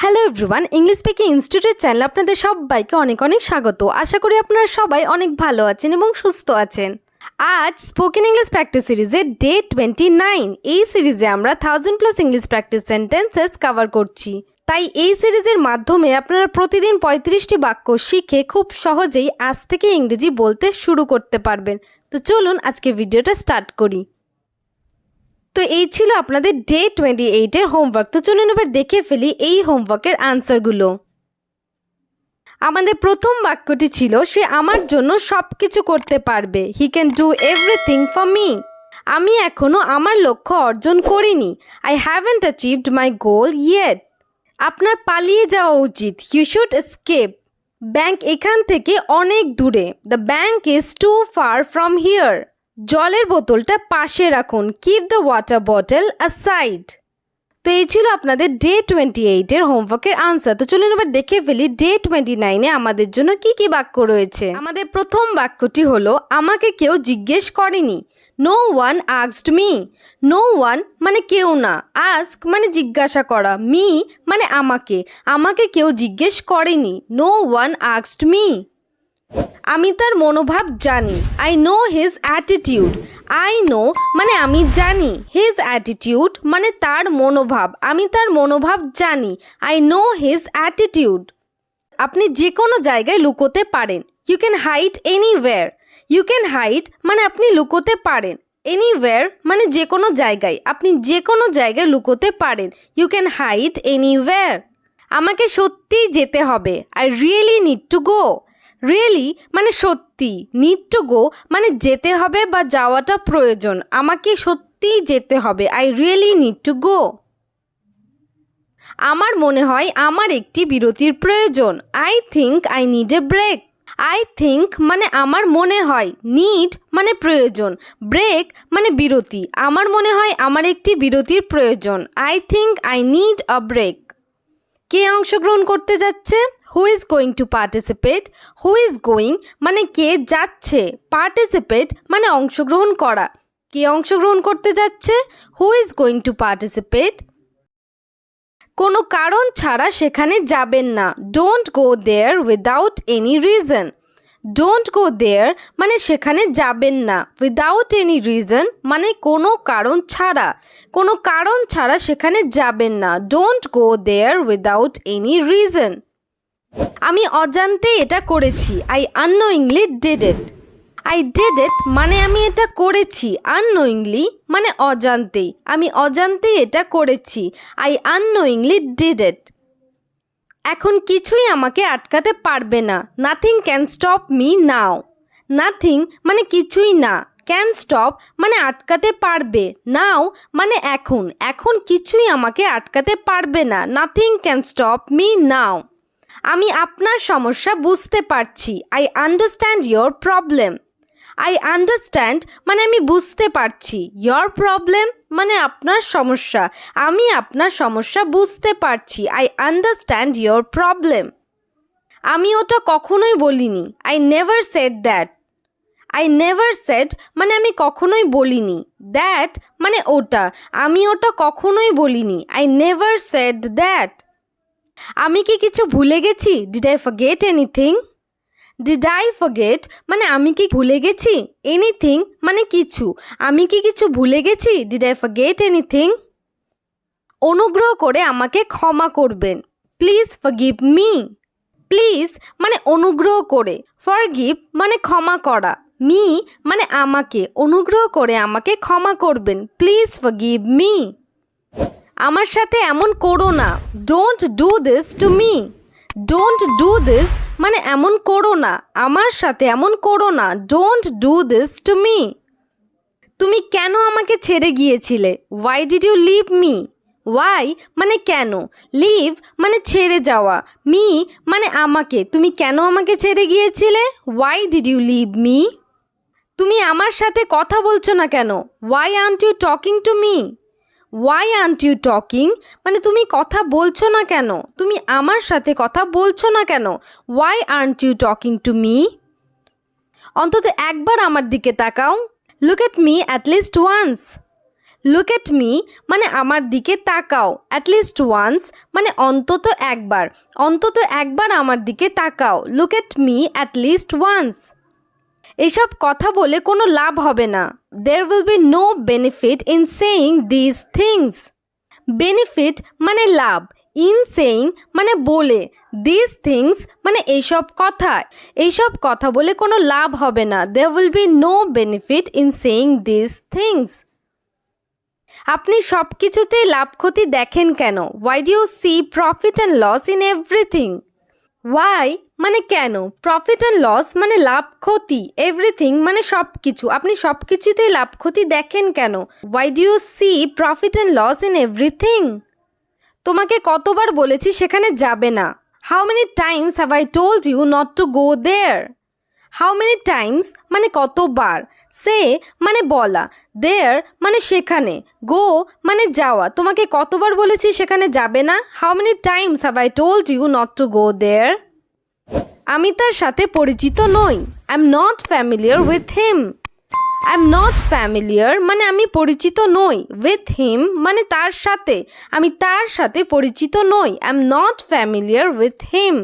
Hello everyone, English speaking institute চ্যানেলে আপনাদের সবাইকে অনেক অনেক স্বাগত। আশা করি আপনারা সবাই অনেক ভালো আছেন এবং সুস্থ আছেন। আজ স্পোকেন ইংলিশ প্র্যাকটিস সিরিজের ডে 29। এই সিরিজে আমরা 1000+ ইংলিশ প্র্যাকটিস সেন্টেন্সেস কভার করছি। তাই এই সিরিজের মাধ্যমে আপনারা প্রতিদিন 35টি বাক্য শিখে খুব সহজেই আজ থেকে ইংরেজি বলতে শুরু করতে পারবেন। তো চলুন আজকে ভিডিওটা স্টার্ট করি। তো এই ছিল আপনাদের ডে 28-এর হোমওয়ার্ক। তো চলুন এবার দেখে ফেলি এই হোমওয়ার্কের আনসারগুলো। আমাদের প্রথম বাক্যটি ছিল, সে আমার জন্য সব কিছু করতে পারবে। He can do everything for me. আমি এখনও আমার লক্ষ্য অর্জন করিনি। I haven't achieved my goal yet. আপনার পালিয়ে যাওয়া উচিত। You should escape. ব্যাংক এখান থেকে অনেক দূরে। The bank is too far from here. জলের বোতলটা পাশে রাখুন। Keep the water bottle aside. তো এই ছিল আপনাদের ডে 28-এর হোমওয়ার্কের আনসার। তো চলুন এবার দেখে ফেলি ডে 29-এ আমাদের জন্য কি কি বাক্য রয়েছে। আমাদের প্রথম বাক্যটি হলো, আমাকে কেউ জিজ্ঞেস করেনি। No one asked me. No one মানে কেউ না, আস্ক মানে জিজ্ঞাসা করা, মি মানে আমাকে। আমাকে কেউ জিজ্ঞেস করেনি। No one asked me. আমি তার মনোভাব জানি। I know his attitude. I know মানে আমি জানি। হিজ অ্যাটিটিউড মানে তার মনোভাব। আমি তার মনোভাব জানি। I know his attitude. আপনি যে কোনো জায়গায় লুকোতে পারেন। You can hide anywhere. You can hide মানে আপনি লুকোতে পারেন। এনিওয়্যার মানে যে কোনো জায়গায়। আপনি যে কোনো জায়গায় লুকোতে পারেন। You can hide anywhere. আমাকে সত্যিই যেতে হবে। I really need to go. Really মানে সত্যি, নিড টু গো মানে যেতে হবে বা যাওয়াটা প্রয়োজন। আমাকে সত্যিই যেতে হবে। I really need to go. আমার মনে হয় আমার একটি বিরতির প্রয়োজন। I think I need a break. I think মানে আমার মনে হয়, নিড মানে প্রয়োজন, ব্রেক মানে বিরতি। আমার মনে হয় আমার একটি বিরতির প্রয়োজন। I think I need a break. কে অংশগ্রহণ করতে যাচ্ছে? Who is going to participate. Who is going মানে কে যাচ্ছে, পার্টিসিপেট মানে অংশগ্রহণ করা। কে অংশগ্রহণ করতে যাচ্ছে? Who is going to participate. কোনো কারণ ছাড়া সেখানে যাবেন না। Don't go there without any reason. Don't go there মানে সেখানে যাবেন না। উইদাউট এনি রিজন মানে কোনো কারণ ছাড়া। কোনো কারণ ছাড়া সেখানে যাবেন না। Don't go there without any reason. আমি অজান্তে এটা করেছি। I unknowingly did it. I did it মানে আমি এটা করেছি। আননোয়িংলি মানে অজান্তেই। আমি অজান্তেই এটা করেছি। আই আননোয়িংলি ডিড ইট। এখন কিছুই আমাকে আটকাতে পারবে না। Nothing can stop me now. Nothing মানে কিছুই না। ক্যান স্টপ মানে আটকাতে পারবে। নাও মানে এখন। এখন কিছুই আমাকে আটকাতে পারবে না। Nothing can stop me now. আমি আপনার সমস্যা বুঝতে পারছি। I understand your problem. I understand মানে আমি বুঝতে পারছি। ইয়োর প্রবলেম মানে আপনার সমস্যা। আমি আপনার সমস্যা বুঝতে পারছি। I understand your problem. আমি ওটা কখনোই বলিনি। I never said that. I never shed মানে আমি কখনোই বলিনি। দ্যাট মানে ওটা। আমি ওটা কখনোই বলিনি। I never said that. আমি কি কিছু ভুলে গেছি? Did I forget anything? Did I forget মানে আমি কি ভুলে গেছি? এনিথিং মানে কিছু। আমি কি কিছু ভুলে গেছি? Did I forget anything? অনুগ্রহ করে আমাকে ক্ষমা করবেন। Please forgive me. প্লিজ মানে অনুগ্রহ করে। ফরগিভ মানে ক্ষমা করা। মি মানে আমাকে। অনুগ্রহ করে আমাকে ক্ষমা করবেন। Please forgive me. আমার সাথে এমন করো না। Don't do this to me. Don't do this মানে এমন করো না। আমার সাথে এমন করো না। Don't do this to me. তুমি কেন আমাকে ছেড়ে গিয়েছিলে? Why did you leave me? Why মানে কেন, লিভ মানে ছেড়ে যাওয়া, মি মানে আমাকে। তুমি কেন আমাকে ছেড়ে গিয়েছিলে? Why did you leave me. তুমি আমার সাথে কথা বলছো না কেন? Why aren't you talking to me? Why aren't you talking মানে তুমি কথা বলছো না কেন? তুমি আমার সাথে কথা বলছো না কেন? Why aren't you talking to me. অন্তত একবার আমার দিকে তাকাও। Look at me at least once. Look at me মানে আমার দিকে তাকাও, অ্যাটলিস্ট ওয়ান্স মানে অন্তত একবার আমার দিকে তাকাও, look at me at least once. এসব কথা বলে কোনো লাভ হবে না, there will be no benefit in saying these things। Benefit মানে লাভ, ইন সেইং মানে বলে, দিস থিংস মানে এইসব কথা বলে কোনো লাভ হবে না, there will be no benefit in saying these things। আপনি সব কিছুতেই লাভ ক্ষতি দেখেন কেন? why do you see profit and loss in everything? why মানে কেন, প্রফিট অ্যান্ড লস মানে লাভ ক্ষতি, এভরিথিং মানে সব কিছু, আপনি সব কিছুতেই লাভ ক্ষতি দেখেন কেন? why do you see profit and loss in everything? তোমাকে কতবার বলেছি সেখানে যাবে না? how many times have I told you not to go there? how many times মানে কতবার, say মানে বলা, there মানে সেখানে, go মানে যাওয়া, তোমাকে কতবার বলেছি সেখানে যাবে না? how many times have I told you not to go there? আমি তার সাথে পরিচিত নই, I am not familiar with him। I am not familiar মানে আমি পরিচিত নই, with him মানে তার সাথে, আমি তার সাথে পরিচিত নই, I am not familiar with him।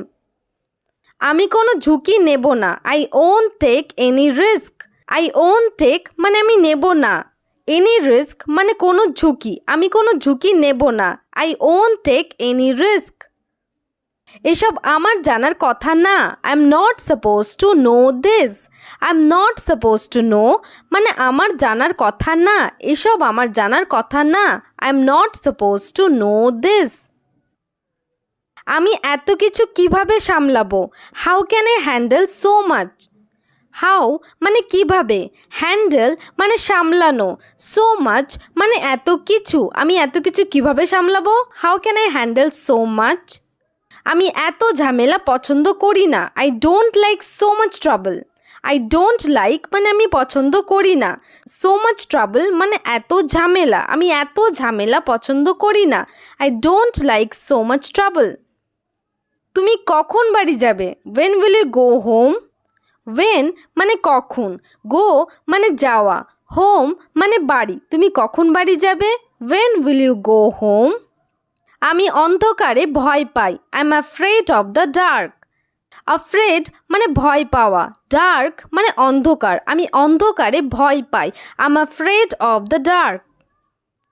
আমি কোনো ঝুঁকি নেব না, I won't take any risk। I won't take মানে আমি নেব না, any risk মানে কোনো ঝুঁকি, আমি কোনো ঝুঁকি নেব না, I won't take any risk। এসব আমার জানার কথা না, I am not supposed to know this। I am not supposed to know মানে আমার জানার কথা না, এসব আমার জানার কথা না, I am not supposed to know this। আমি এত কিছু কিভাবে সামলাবো, how can I handle so much? how মানে কিভাবে, হ্যান্ডেল মানে সামলানো, so much মানে এত কিছু, আমি এত কিছু কিভাবে সামলাবো, how can I handle so much? আমি এত ঝামেলা পছন্দ করি না, I don't like so much trouble। I don't like মানে আমি পছন্দ করি না, so much trouble মানে এত ঝামেলা, আমি এত ঝামেলা পছন্দ করি না, I don't like so much trouble। তুমি কখন বাড়ি যাবে, when will you go home? when মানে কখন, go মানে যাওয়া, home মানে বাড়ি, তুমি কখন বাড়ি যাবে, when will you go home? আমি অন্ধকারে ভয় পাই, I am afraid of the dark। afraid মানে ভয় পাওয়া, dark মানে অন্ধকার, আমি অন্ধকারে ভয় পাই, I am afraid of the dark।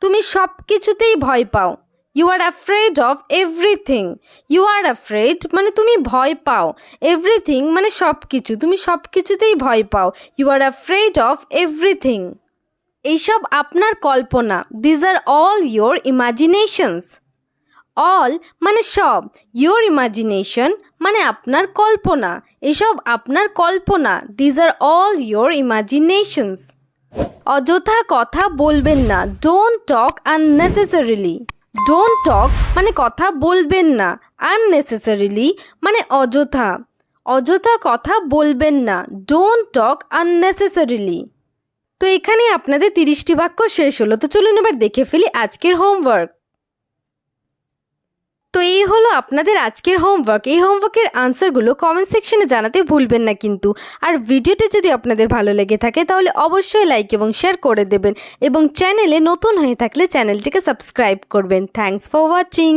তুমি সব কিছুতেই ভয় পাও, you are afraid of everything। you are afraid মানে তুমি ভয় পাও, everything মানে সব কিছু, তুমি সব কিছুতেই ভয় পাও, you are afraid of everything। এইসব আপনার কল্পনা, these are all your imaginations। all মানে সব, your imagination মানে আপনার কল্পনা, এসব আপনার কল্পনা, these are all your imaginations। অযথা কথা বলবেন না, don't talk unnecessarily। don't talk মানে কথা বলবেন না, unnecessarily মানে অযথা, অযথা কথা বলবেন না, don't talk unnecessarily। তো এখানে আপনাদের 30টি বাক্য শেষ হলো। তো চলুন এবার দেখে ফেলি আজকের হোমওয়ার্ক। তো এই হলো আপনাদের আজকের হোমওয়ার্ক। এই হোমওয়ার্কের আনসারগুলো কমেন্ট সেকশনে জানাতে ভুলবেন না কিন্তু। আর ভিডিওটি যদি আপনাদের ভালো লেগে থাকে তাহলে অবশ্যই লাইক এবং শেয়ার করে দেবেন এবং চ্যানেলে নতুন হয়ে থাকলে চ্যানেলটিকে সাবস্ক্রাইব করবেন। Thanks for watching.